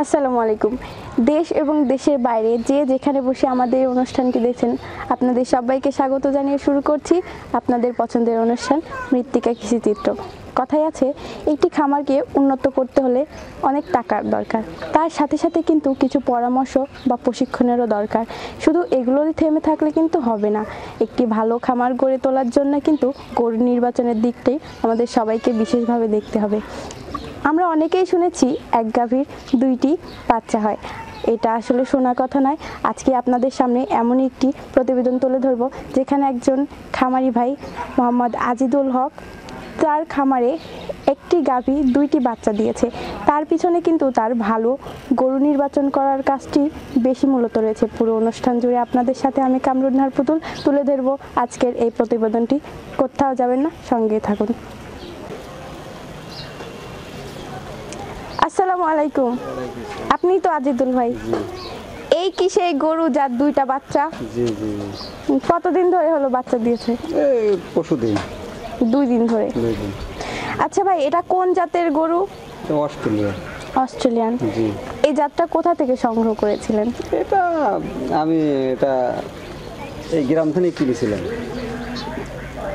আসসালামু আলাইকুম। দেশ এবং দেশের বাইরে যে যেখানে বসে আমাদের এই অনুষ্ঠানটি দেখছেন, আপনাদের সবাইকে স্বাগত জানিয়ে শুরু করছি আপনাদের পছন্দের অনুষ্ঠান মৃত্তিকা কৃষিচিত্র। কথায় আছে, একটি খামারকে উন্নত করতে হলে অনেক টাকার দরকার, তার সাথে সাথে কিন্তু কিছু পরামর্শ বা প্রশিক্ষণেরও দরকার। শুধু এগুলোরই থেমে থাকলে কিন্তু হবে না। একটি ভালো খামার গড়ে তোলার জন্য কিন্তু গরু নির্বাচনের দিকটাই আমাদের সবাইকে বিশেষভাবে দেখতে হবে। আমরা অনেকেই শুনেছি এক গাভীর 2টি বাচ্চা হয়। এটা আসলে শোনা কথা নয়। আজকে আপনাদের সামনে এমন একটি প্রতিবেদন তুলে ধরব যেখানে একজন খামারি ভাই মোহাম্মদ আজিদুল হক, তার খামারে একটি গাভী 2টি বাচ্চা দিয়েছে। তার পিছনে কিন্তু তার ভালো গরু নির্বাচন করার কাজটি বেশি মূলত রয়েছে। পুরো অনুষ্ঠান জুড়ে আপনাদের সাথে আমি কামরুন নাহার পুতুল তুলে ধরব আজকের এই প্রতিবেদনটি। কোথাও যাবেন না, সঙ্গে থাকুন। আসসালামু আলাইকুম। আপনি তো আজিদুল ভাই? এই কি সেই গরু যার 2টা বাচ্চা? জি জি। কতদিন ধরে হলো বাচ্চা দিয়েছে? এই পরশুদিন। 2 দিন ধরে। আচ্ছা ভাই, এটা কোন জাতের গরু? অস্ট্রেলিয়া। অস্ট্রেলিয়ান। জি। এই জাতটা কোথা থেকে সংগ্রহ করেছিলেন? আমি এই গ্রাম থেকে কিনেছিলাম।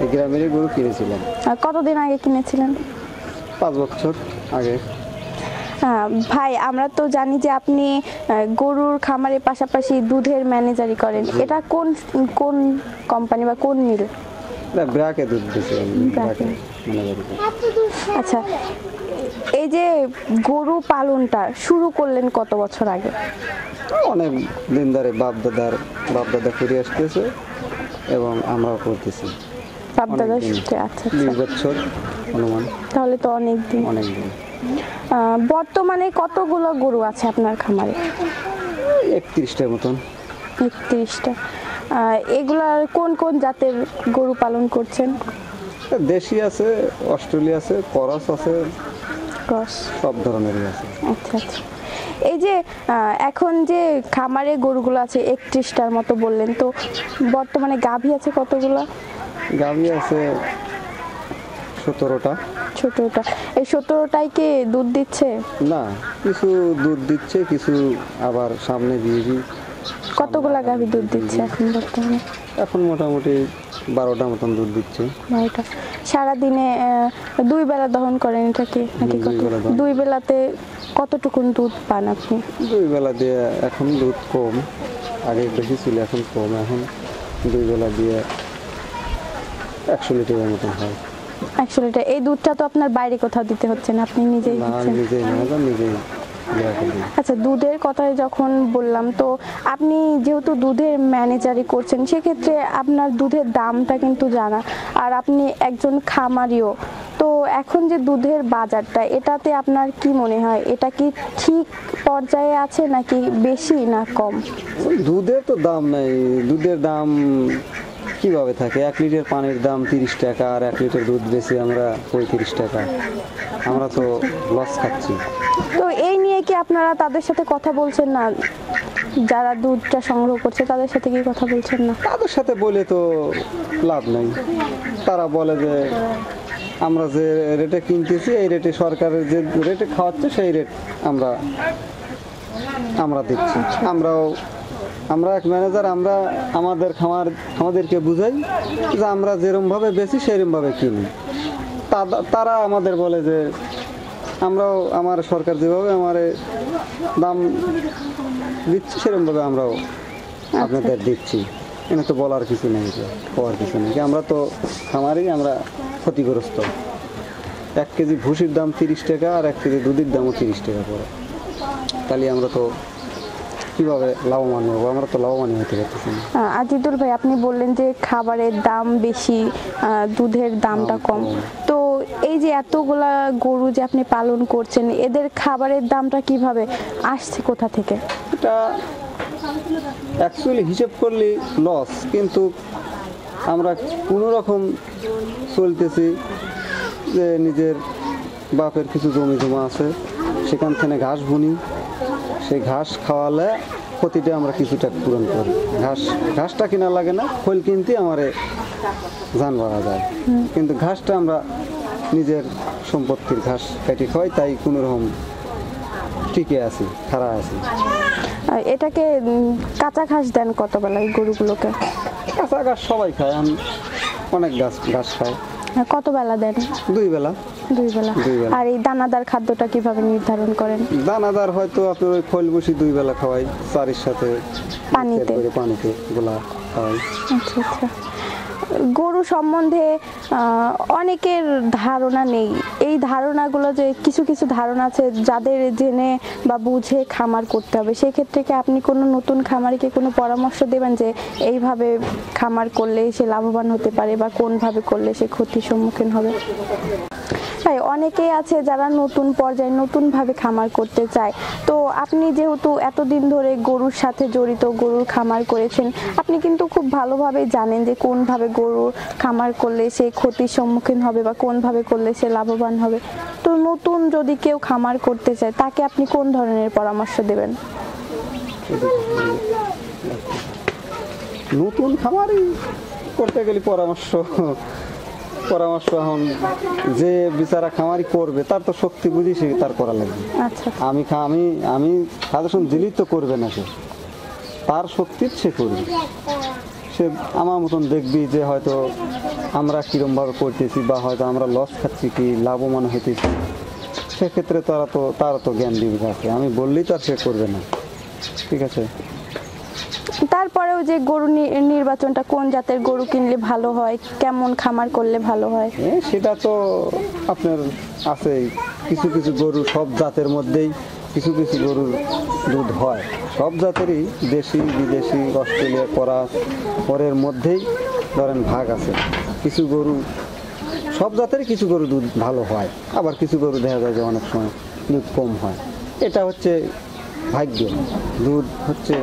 এই গ্রামের গরু কিনেছিলাম। কতদিন আগে কিনেছিলেন? 5 বছর আগে। ভাই, আমরা তো জানি যে আপনি গরুর খামারের পাশাপাশি দুধের ম্যানেজারি করেন। এটা কোন কোন কোম্পানি বা কোন মিল? ব্রাকে দুধ দিয়েছিলাম। আচ্ছা, এই যে গরু পালনটা শুরু করলেন কত বছর আগে? অনেক দিন ধরে বাপ দাদা করে আসতেছে এবং আমরাও করতেছি। বাপ দাদা সূত্রে। আচ্ছা, 20 বছর অনুমান। তাহলে তো অনেক দিন। বর্তমানে কতগুলো গরু আছে আপনার খামারে? 31টার মতন। 31টা। এগুলার কোন কোন জাতের গরু পালন করছেন? দেশি আছে, অস্ট্রেলিয়া আছে, করস আছে, ক্রস, সব ধরনেরই আছে। আচ্ছা আচ্ছা। এই যে এখন যে খামারে গরুগুলো আছে 31টার মতো বললেন, তো বর্তমানে গাভী আছে কতগুলো? গাভী আছে 17টা। 17টা। এই 17টাই কি দুধ দিচ্ছে? না, কিছু দুধ দিচ্ছে, কিছু আবার সামনে দিয়ে। কতগুলা গাভী দুধ দিচ্ছে এখন বর্তমানে? এখন মোটামুটি 12টা মতন দুধ দিচ্ছে। 12টা। সারাদিনে 2 বেলা দহন করেন এটাকে নাকি? 2 বেলাতে কতটুকুন দুধ পান আপনি? 2 বেলা দিয়ে এখন দুধ কম, আগে বেশি ছিল, এখন কম। এখন 2 বেলা দিয়ে 100 লিটারের মতন হয়। 100 লিটার। এই দুধটা তো আপনার বাইরে কোথাও দিতে হচ্ছে না, আপনি নিজেই দিচ্ছেন? নিজেই। আচ্ছা, দুধের কথায় যখন বললাম, তো আপনি যেহেতু দুধের ম্যানেজারি করছেন, সেক্ষেত্রে আপনার দুধের দামটা কিন্তু জানা, আর আপনি একজন খামারিও। তো এখন যে দুধের বাজারটা, এটাতে আপনার কি মনে হয়, এটা কি ঠিক পর্যায়ে আছে নাকি বেশি না কম? দুধের তো দাম নাই। দুধের দাম কিভাবে থাকে? 1 লিটার পানির দাম 30 টাকা, আর 1 লিটার দুধ বেশি আমরা 35 টাকা। আমরা তো লস খাচ্ছি। তো এই নিয়ে কি আপনারা তাদের সাথে কথা বলছেন না? যারা দুধটা সংগ্রহ করছে তাদের সাথে কি কথা বলছেন না? তাদের সাথে বলে তো লাভ নাই। তারা বলে যে আমরা যে রেটে কিনতেছি, এই রেটে সরকারের যে রেটে খাওয়াচ্ছে সেই রেট আমরা দিচ্ছি। আমরা এক ম্যানেজার, আমরা আমাদেরকে বুঝাই যে আমরা যেরমভাবে বেশি সেরমভাবে কিনি। তারা আমাদের বলে যে আমার সরকার যেভাবে আমার দাম দিচ্ছি সেরকমভাবে আমরাও আপনাদের দিচ্ছি। এনে তো বলার কিছু নেই, হওয়ার কিছু নেই। আমরা তো খামারি, আমরা ক্ষতিগ্রস্ত। 1 কেজি ভুসির দাম 30 টাকা, আর 1 কেজি দুধের দামও 30 টাকা পড়ে। তাহলে আমরা তো কিভাবে লাভবান হবো? আমরা তো লাভবানই হতে পারতেছি না। আজিদুল ভাই, আপনি বললেন যে খাবারের দাম বেশি, দুধের দামটা কম। তো এই যে এতগুলা গরু যে আপনি পালন করছেন, এদের খাবারের দামটা কিভাবে আসছে, কোথা থেকে? এটা অ্যাকচুয়ালি হিসেব করলে লস, কিন্তু আমরা কোনো রকম চলতেছি। যে নিজের বাপের কিছু জমি জমা আছে, সেখান থেকে ঘাস বুনি, সেই ঘাস খাওয়ালে ক্ষতিটা আমরা কিছুটা পূরণ করি। ঘাসটা কিনা লাগে না, খোল কিনতে আমারে জান বাড়া যায়, কিন্তু ঘাসটা আমরা নিজের সম্পত্তির ঘাস কাটি খাওয়াই, তাই কোনো রকম টিকে আছি, খাড়া আছি। এটাকে কাঁচা ঘাস দেন কত বেলা এই গরুগুলোকে? কাঁচা ঘাস সবাই খায়, অনেক ঘাস খায়। কত বেলা দেন? 2 বেলা। 2 বেলা। দুই বেলা। আর এই দানাদার খাদ্যটা কিভাবে নির্ধারণ করেন? দানাদার হয়তো আপনার ওই খৈল বসি 2 বেলা খাওয়াই, চারির সাথে পানিতে? পানিতে গোলা খাওয়াই। আচ্ছা আচ্ছা। গরু সম্বন্ধে অনেকের ধারণা নেই। এই ধারণাগুলো যে কিছু কিছু ধারণা আছে যাদের জেনে বা বুঝে খামার করতে হবে, সেই ক্ষেত্রে কি আপনি কোনো নতুন খামারিকে কোনো পরামর্শ দেবেন যে এইভাবে খামার করলে সে লাভবান হতে পারে বা কোনভাবে করলে সে ক্ষতির সম্মুখীন হবে? তাই অনেকেই আছে যারা নতুন পর্যায়ে নতুনভাবে খামার করতে চায়। তো আপনি যেহেতু এতদিন ধরে গরুর সাথে জড়িত, গরুর খামার করেছেন, আপনি কিন্তু খুব ভালোভাবে জানেন যে কোনভাবে গরুর খামার করলে সে ক্ষতির সম্মুখীন হবে বা কোনভাবে করলে সে লাভবান হবে। তো নতুন যদি কেউ খামার করতে চায় তাকে আপনি কোন ধরনের পরামর্শ দেবেন? নতুন খামারি করতে গেলে পরামর্শ এখন যে বিচারা খামারি করবে তার তো শক্তি বুঝি সে তার করা লাগবে। আচ্ছা। আমি সাজেশন দিলেই তো করবে না, সে তার শক্তির সে করবে। সে আমার মতন দেখবি যে হয়তো আমরা কিরমভাবে করতেছি বা হয়তো আমরা লস খাচ্ছি কি লাভবান হইতেছি, সেক্ষেত্রে তার তো জ্ঞান দিবে আছে। আমি বললেই তো আর সে করবে না, ঠিক আছে। তারপরেও যে গরু নির্বাচনটা, কোন জাতের গরু কিনলে ভালো হয়, কেমন খামার করলে ভালো হয়, সেটা তো আপনার আছে। কিছু কিছু গরু সব জাতের মধ্যেই কিছু কিছু গরুর দুধ হয়, সব জাতেরই, দেশি বিদেশি অস্ট্রেলিয়া পরের মধ্যেই ধরেন ভাগ আছে। কিছু গরু সব জাতেরই কিছু গরু দুধ ভালো হয়, আবার কিছু গরু দেখা যায় যে অনেক সময় দুধ কম হয়। এটা হচ্ছে ভাগ্য, দুধ হচ্ছে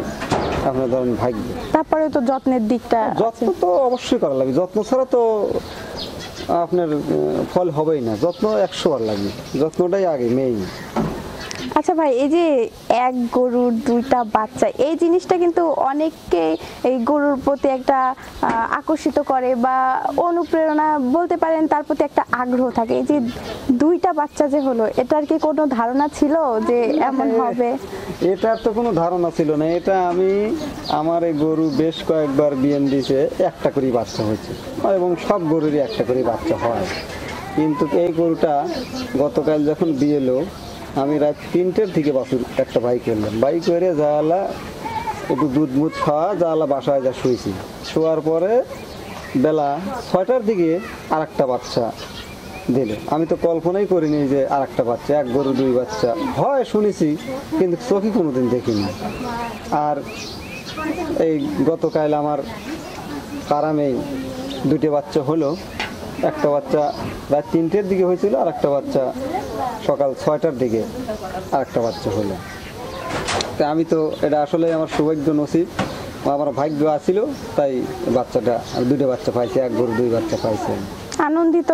আপনার ধরেন ভাগ্য। তারপরে তো যত্নের দিকটা যত্ন তো অবশ্যই করা লাগবে, যত্ন ছাড়া তো আপনার ফল হবেই না। যত্ন 100 বার লাগবে, যত্নটাই আগে মেইন। আচ্ছা ভাই, এই যে এক গরুর 2টা বাচ্চা, এই জিনিসটা কিন্তু অনেককে এই গরুর প্রতি একটা আকর্ষিত করে বা অনুপ্রেরণা বলতে পারেন, তার প্রতি একটা আগ্রহ থাকে। এই যে 2টা বাচ্চা যে হলো, এটার কি কোনো ধারণা ছিল যে এমন হবে? এটার তো কোনো ধারণা ছিল না। এটা আমার এই গরু বেশ কয়েকবার বিয়ান দিয়েছে, একটা করে বাচ্চা হয়েছে এবং সব গরুরই একটা করে বাচ্চা হয়। কিন্তু এই গরুটা গতকাল যখন বিয়েলো, আমি রাত 3টের দিকে বাছুর একটা বাইক করলাম, বাইক করে যাওয়ালা একটু দুধ মুধ খাওয়া যাওয়ালা বাসায় যা শুয়েছি। শোয়ার পরে বেলা 6টার দিকে আর একটা বাচ্চা দিলে। আমি তো কল্পনাই করিনি যে আর একটা বাচ্চা, এক গরু 2 বাচ্চা হয় শুনেছি, কিন্তু চোখে কোনোদিন দেখিনি। আর এই গতকাল আমার কারামেই 2টে বাচ্চা হলো। একটা বাচ্চা রাত 3টের দিকে হয়েছিল, আর একটা বাচ্চা সকাল 6টার দিকে আর একটা বাচ্চা হলো। তা আমি তো এটা আসলে আমার সৌভাগ্য নসিব, আমার ভাগ্য আছিল, তাই বাচ্চাটা 2টে বাচ্চা পাইছে, এক গরু 2 বাচ্চা পাইছে। আনন্দিত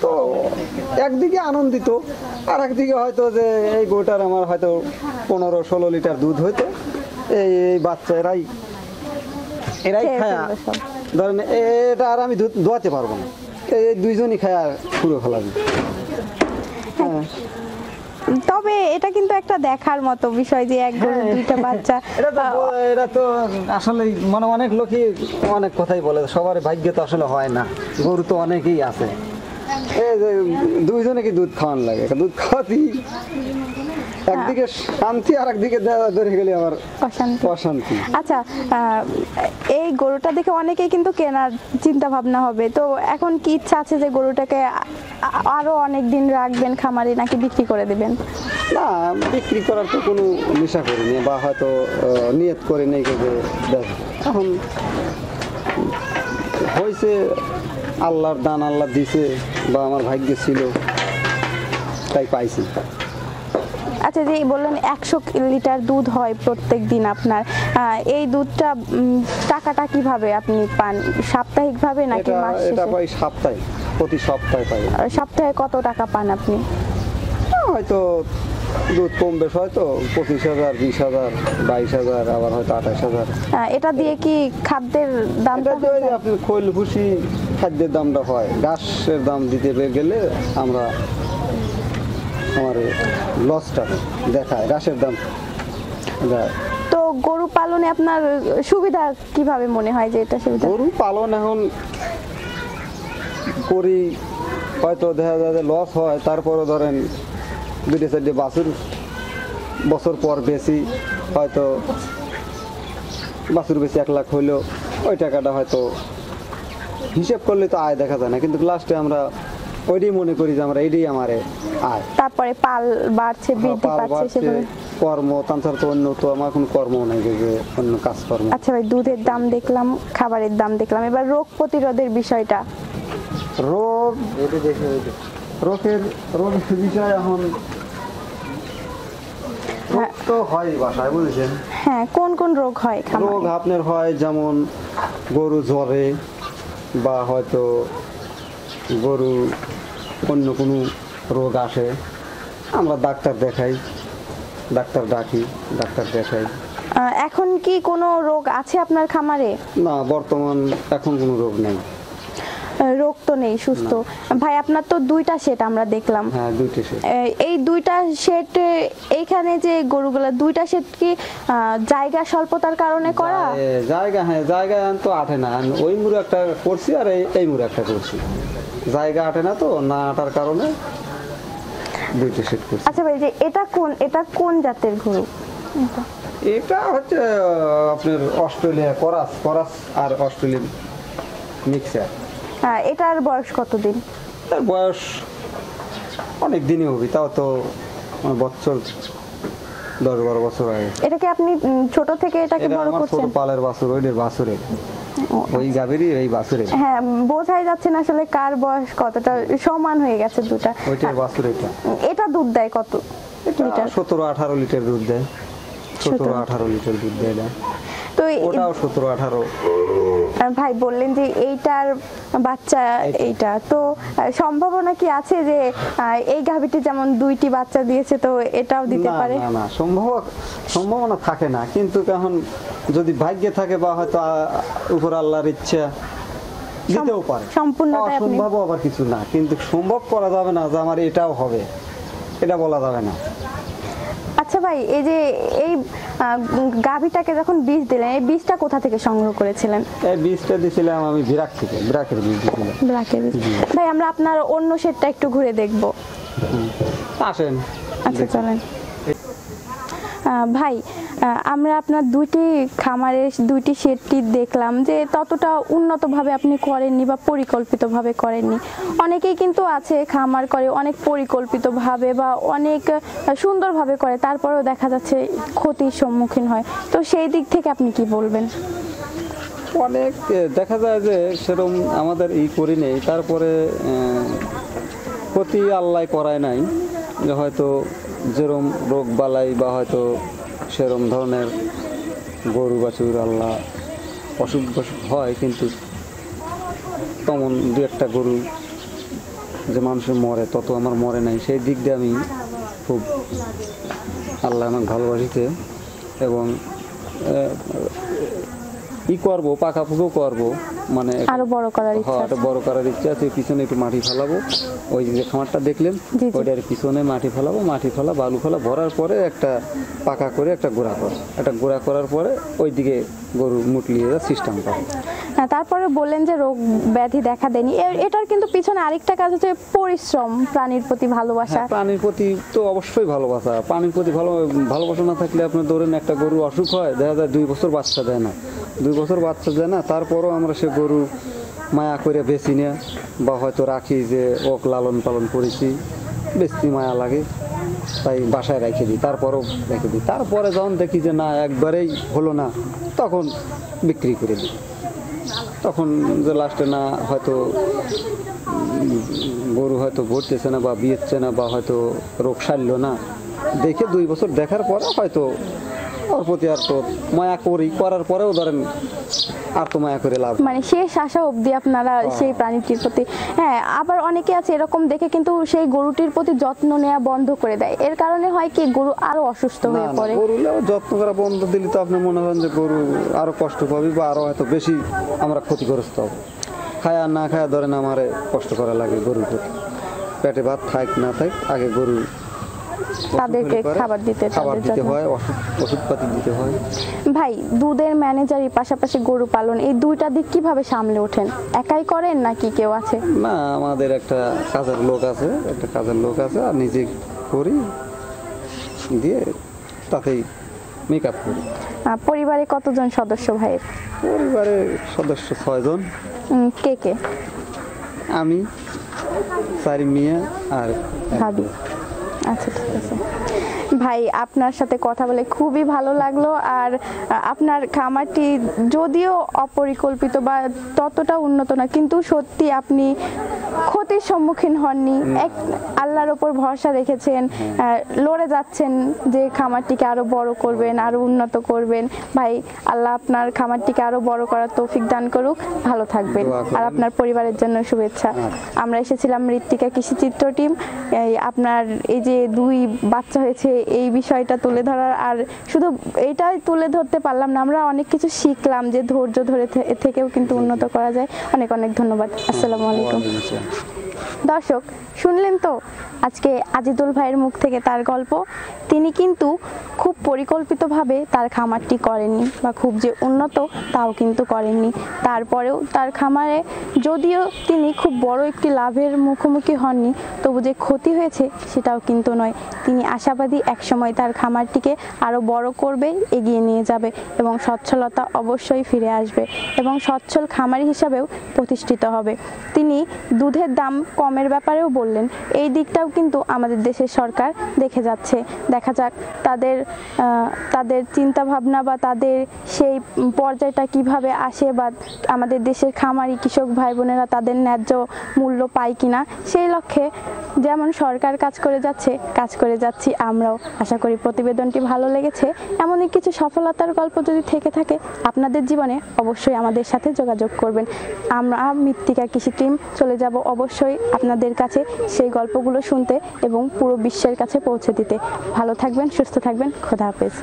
তো একদিকে আনন্দিত, আর একদিকে হয়তো যে এই গরুটার আমার হয়তো 15-16 লিটার দুধ হইতো, এই বাচ্চা এরাই খায়া ধরেন এটা আর আমি দুধ দোয়াতে পারবো না, এই 2জনই খায়া পুরো ফেলাবি। হ্যাঁ, তবে এটা কিন্তু একটা দেখার মতো বিষয় যে এক গরু 2টা বাচ্চা। এটা তো আসলে মানে অনেক লোকই অনেক কথাই বলে, সবার ভাগ্য তো আসলে হয় না। গরু তো অনেকেই আছে, এই যে 2জনে কি দুধ খাওয়ান লাগে, দুধ খাওয়াতি একদিকে শান্তি আর একদিকে ধরে গেলে আমার অশান্তি। আচ্ছা, এই গরুটা দেখে অনেকেই কিন্তু কেনার চিন্তা ভাবনা হবে, তো এখন কি ইচ্ছা আছে যে গরুটাকে আরো অনেক দিন রাখবেন খামারে, নাকি বিক্রি করে দিবেন? না, বিক্রি করার তো কোনো নেশা করিনি বা হয়তো নিয়ত করে নেই যে দেখ। এখন হয়েছে আল্লাহর দান, আল্লাহ দিছে বা আমার ভাগ্যে ছিল তাই পাইছি। আচ্ছা, যে বললেন 100 লিটার দুধ হয় প্রত্যেক দিন আপনার, এই দুধটা টাকাটা কিভাবে আপনি পান? সাপ্তাহিকভাবে নাকি মাস শেষে? এটা পাই সাপ্তাহিক, প্রতি সপ্তাহে পাই। সপ্তাহে কত টাকা পান আপনি? হয়তো দুধ কম বেশ হয়তো 25,000, 20,000, 22,000, আবার হয়তো 28,000। এটা দিয়ে কি খাদ্যের দামটা? আপনার খৈল ভুসি খাদ্যের দামটা হয়, ঘাসের দাম দিতে গেলে আমরা আমার লসটা দেখায়, ঘাসের দাম দেয়। তো গরু পালনে আপনার সুবিধা কিভাবে মনে হয় যে এটা সুবিধা? গরু পালন এখন করি, হয়তো দেখা যায় যে লস হয়, তারপরে ধরেন 2-4 বছর পর বেশি, হয়তো বাছুর বেশি 1 লাখ হইলো, ওই টাকাটা হয়তো হিসেব করলে তো আয় দেখা যায় না, কিন্তু লাস্টে আমরা ওইটাই মনে করি যে আমরা এইটাই আমার আয়। তারপরে পাল বাড়ছে, বৃদ্ধি পাল পাচ্ছে, বাড়ছে, সেভাবে। কর্ম তাছাড়া তো অন্য তো আমার কোনো কর্ম নেই যে অন্য কাজকর্ম। আচ্ছা ভাই, দুধের দাম দেখলাম, খাবারের দাম দেখলাম, এবার রোগ প্রতিরোধের বিষয়টা। রোগের বিষয় এখন রোগ তো হয় বাসায়, বুঝেছেন? হ্যাঁ, কোন কোন রোগ হয় খামারে? রোগ আপনার হয় যেমন গরু জ্বরে, বা হয়তো গরু অন্য কোনো রোগ আসে, আমরা ডাক্তার দেখাই, ডাক্তার ডাকি, ডাক্তার দেখাই। এখন কি কোনো রোগ আছে আপনার খামারে? না, বর্তমান এখন কোনো রোগ নেই। রোগ তো নেই, সুস্থ। ভাই, আপনার তো 2টা সেট আমরা দেখলাম। হ্যাঁ, 2টি সেট। এই 2টা সেট, এইখানে যে গরুগুলা 2টা সেট কি জায়গা স্বল্পতার কারণে করা? জায়গা, হ্যাঁ জায়গা তো আটে না, ওই মুড়ে একটা করছি আর এই মুড়ে একটা করছি, জায়গা আটে না, তো না আটার কারণে 2টি সেট করছি। আচ্ছা ভাই, যে এটা কোন জাতের গরু? এটা হচ্ছে আপনার অস্ট্রেলিয়া করাস আর অস্ট্রেলিয়ান মিক্সার। এটার বয়স কতদিন? তার বয়স অনেক দিনই হবে, তাও তো বছর 10-12 বছর আগে। এটাকে আপনি ছোট থেকে এটাকে এটা বড় আমার ছোট করছেন? পালের বাছুর, ওইটার বাছুরে, ওই গাভীরই এই বাছুরে। হ্যাঁ, বোঝাই যাচ্ছে না আসলে কার বয়স কতটা, সমান হয়ে গেছে দুটা। ওইটার বাছুর এটা। এটা দুধ দেয় কত লিটার? 17-18 লিটার দুধ দেয়। 17-18 লিটার দুধ দেয় না, তো ওটাও 17-18। ভাই বললেন যে এইটার বাচ্চা, এইটা তো সম্ভাবনা কি আছে যে এই গাভীটি যেমন 2টি বাচ্চা দিয়েছে, তো এটাও দিতে না পারে? না না, সম্ভাবনা থাকে না, কিন্তু এখন যদি ভাগ্যে থাকে বা হয়তো উপর আল্লাহর ইচ্ছা দিতেও পারে। সম্পূর্ণটাই আপনি অসম্ভব আবার কিছু না, কিন্তু সম্ভব করা যাবে না যে আমার এটাও হবে, এটা বলা যাবে না। আচ্ছা ভাই, এই যে এই গাভীটাকে যখন বীজ দিলেন, এই বীজটা কোথা থেকে সংগ্রহ করেছিলেন? এই বীজটা দিয়েছিলাম আমি বিরাট থেকে, বিরাটের বীজ দিয়েছিলাম। ব্ল্যাকের বীজ। ভাই, আমরা আপনার অন্য সেটটা একটু ঘুরে দেখব। আসেন। আচ্ছা, চলেন। ভাই, আমরা আপনার 2টি খামারের 2টি সেটটি দেখলাম যে ততটা উন্নতভাবে আপনি করেননি বা পরিকল্পিতভাবে করেননি। অনেকেই কিন্তু আছে খামার করে অনেক পরিকল্পিতভাবে বা অনেক সুন্দরভাবে করে, তারপরেও দেখা যাচ্ছে ক্ষতির সম্মুখীন হয়। তো সেই দিক থেকে আপনি কি বলবেন? অনেক দেখা যায় যে সেরকম আমাদের করি নেই, তারপরে ক্ষতি আল্লাহ করায় নাই, যে হয়তো যেরম রোগ বালাই বা হয়তো সেরম ধরনের গরু বাছুর আল্লাহ অসুখ বসুখ হয়, কিন্তু তেমন 2-1টা গরু যে মানুষের মরে, তত আমার মরে নাই। সেই দিক দিয়ে আমি খুব, আল্লাহ আমাকে ভালোবাসিতে, এবং করবো, পাকাপুকো করবো, মানে আরো বড় করার ইচ্ছা আছে? বড় করার ইচ্ছা আছে। পিছনে একটু মাটি ফেলাবো, ওই যে খামারটা দেখলেন ওইটার পিছনে মাটি ফেলাবো, মাটি ফেলা বালু ফেলা ভরার পরে একটা পাকা করে একটা গোড়া কর, একটা গোড়া করার পরে ওইদিকে গরু মুটলিয়ে সিস্টেম করে। তারপরে বললেন যে রোগ ব্যাধি দেখা দেয়নি, এটার কিন্তু পিছনে আরেকটা কাজ হচ্ছে পরিশ্রম, প্রাণীর প্রতি ভালোবাসা। প্রাণীর প্রতি তো অবশ্যই ভালোবাসা, প্রাণীর প্রতি ভালোবাসা না থাকলে আপনি ধরেন একটা গরু অসুখ হয়, দেখা যায় 2 বছর বাচ্চা দেয় না, 2 বছর বাচ্চা দেয় না, তারপরও আমরা সে গরু মায়া করে বেশি না, বা হয়তো রাখি যে ওক লালন পালন করেছি, বেশি মায়া লাগে তাই বাসায় রেখে দিই, তারপরও রেখে দিই। তারপরে যখন দেখি যে না একবারেই হলো না, তখন বিক্রি করে দিই। তখন যে লাস্টে না হয়তো গরু হয়তো ভরতেছে না বা বিয়েছে না, বা হয়তো রোগ সারলো না, দেখে 2 বছর দেখার পরে হয়তো ওর প্রতি আর তো মায়া করি, করার পরেও ধরেন আর তো মায়া করে লাভ, মানে শেষ আশা অবধি আপনারা সেই প্রাণীটির প্রতি। হ্যাঁ, আবার অনেকে আছে এরকম দেখে কিন্তু সেই গরুটির প্রতি যত্ন নেওয়া বন্ধ করে দেয়, এর কারণে হয় কি গরু আরো অসুস্থ হয়ে পড়ে। গরু যত্ন করা বন্ধ দিলে তো আপনি মনে করেন যে গরু আরো কষ্ট পাবে, বা আরো হয়তো বেশি আমরা ক্ষতিগ্রস্ত হব। খায় আর না খায় ধরেন আমার কষ্ট করা লাগে গরুর প্রতি, পেটে ভাত থাক না থাক, আগে গরু তাদেরকে হলে পরে খাবার দিতে, খাবার তাদের দিতে যত্ন। হয়, ওষুধপাতি দিতে হয়। ভাই, দুধের ম্যানেজারি পাশাপাশি গরু পালন, এই দুইটা দিক কিভাবে সামলে ওঠেন? একাই করেন নাকি কেউ আছে? না, আমাদের একটা কাজের লোক আছে, আর নিজে করি, দিয়ে তাতেই মেকআপ করি। পরিবারে কতজন সদস্য ভাইয়ের? পরিবারের সদস্য 6 জন। কে কে? আমি, 4 মেয়ে আর ভাবি। আচ্ছা, ঠিক আছে ভাই, আপনার সাথে কথা বলে খুবই ভালো লাগলো। আর আপনার খামারটি যদিও অপরিকল্পিত বা ততটা উন্নত না, কিন্তু সত্যি আপনি ক্ষতির সম্মুখীন হননি। এক আল্লাহর ওপর ভরসা রেখেছেন, লড়ে যাচ্ছেন যে খামারটিকে আরো বড় করবেন, আরো উন্নত করবেন। ভাই, আল্লাহ আপনার খামারটিকে আরো বড় করার তৌফিক দান করুক। ভালো থাকবেন, আর আপনার পরিবারের জন্য শুভেচ্ছা। আমরা এসেছিলাম মৃত্তিকা কৃষিচিত্র টিম, আপনার এই যে 2 বাচ্চা হয়েছে এই বিষয়টা তুলে ধরার। আর শুধু এটাই তুলে ধরতে পারলাম না, আমরা অনেক কিছু শিখলাম যে ধৈর্য ধরে থেকেও কিন্তু উন্নত করা যায়। অনেক অনেক ধন্যবাদ। আসসালামু আলাইকুম। দর্শক, শুনলেন তো আজকে আজিদুল ভাইয়ের মুখ থেকে তার গল্প। তিনি কিন্তু খুব পরিকল্পিতভাবে তার খামারটি করেননি, বা খুব যে উন্নত তাও কিন্তু করেননি। তারপরেও তার খামারে যদিও তিনি খুব বড় একটি লাভের মুখোমুখি হননি, তবু যে ক্ষতি হয়েছে সেটাও কিন্তু নয়। তিনি আশাবাদী একসময় তার খামারটিকে আরও বড় করবে, এগিয়ে নিয়ে যাবে, এবং সচ্ছলতা অবশ্যই ফিরে আসবে, এবং সচ্ছল খামারি হিসাবেও প্রতিষ্ঠিত হবে। তিনি দুধের দাম কমের ব্যাপারেও বললেন। এই দিকটাও কিন্তু আমাদের দেশের সরকার দেখে যাচ্ছে। দেখা যাক তাদের চিন্তা ভাবনা বা তাদের সেই পর্যায়টা কিভাবে আসে, বা আমাদের দেশের খামারি কৃষক ভাই বোনেরা তাদের ন্যায্য মূল্য পায় কিনা, সেই লক্ষ্যে যেমন সরকার কাজ করে যাচ্ছি আমরাও। আশা করি প্রতিবেদনটি ভালো লেগেছে। এমনই কিছু সফলতার গল্প যদি থেকে থাকে আপনাদের জীবনে, অবশ্যই আমাদের সাথে যোগাযোগ করবেন। আমরা মৃত্তিকা কৃষি টিম চলে যাব অবশ্যই আপনাদের কাছে সেই গল্পগুলো শুনতে এবং পুরো বিশ্বের কাছে পৌঁছে দিতে। ভালো থাকবেন, সুস্থ থাকবেন, খোদা হাফেজ।